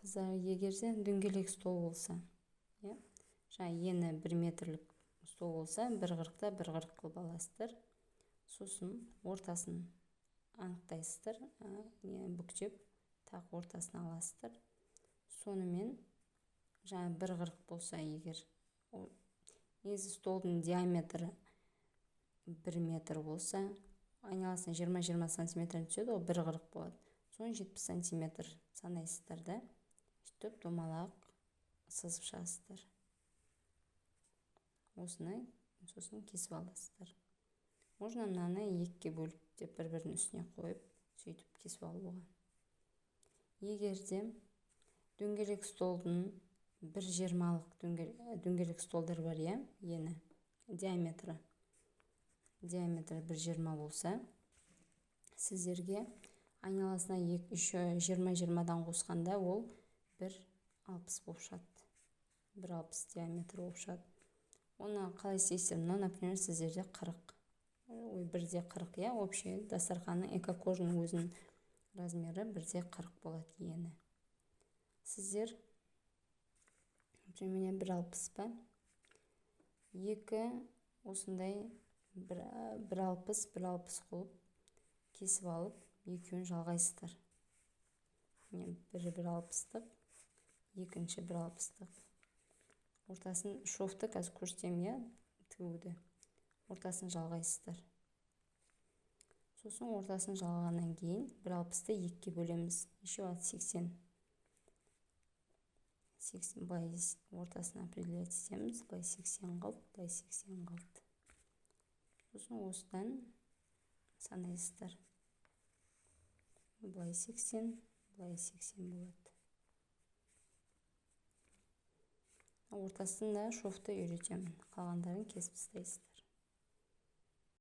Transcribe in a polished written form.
Қыздар, егерде дөңгелек стол болса, жаңа ені 1 метрлік стол болса, 1,40-та 1,40 қылып аласыздар. Сосын ортасын анықтайсыздар, бүктеп, тақ ортасын аласыздар. Сонымен жаңа 1,40 болса, егер негізі столдың диаметрі 1 метр болса, айналасына 20-20 сантиметр түседі, ол 1,40 болады. Соны 70 сантиметр санайсыздар да, сөйтіп домалақ сызып шығасыздар. Осыны сосын кесіп аласыздар. Можно мынаны 2-ке бөліп деп бір-бірінің үстіне қойып, сөйтіп кесіп алуға. Егерде дөңгелек столдың 1,20-лық дөңгелек столдар бар, ені, диаметрі 1,20 болса, сіздерге айналасына 20-20-дан қосқанда ол 1,60 болып шығады. 1,60 диаметр болып шығады. Оны қалай істейсіздер? Например, сіздерде 40. 1,40, общий дастарханның эко-кожаның өзінің размері 1,40 болады ені. Сіздер, например, 1,60 па? 2 осындай 1,60 қылып кесіп алып, екеуін жалғайсыздар. Бірі 1,60-тық, екінші 1,60-тық. Ортасын шовты қазір көрсетемін, тігуді. Ортасын жалғайсыздар. Сосын ортасын жалғағаннан кейін 1,60-ты 2-ке бөлеміз. Еще 80. Былай ортасын определять етеміз. Былай 80 қылып, былай 80 қылып. Сосын осыдан санайсыздар. Былай 80, былай 80 болады. Ортасында шовты үйретемін. Қалғандарын кесіп тастайсыздар.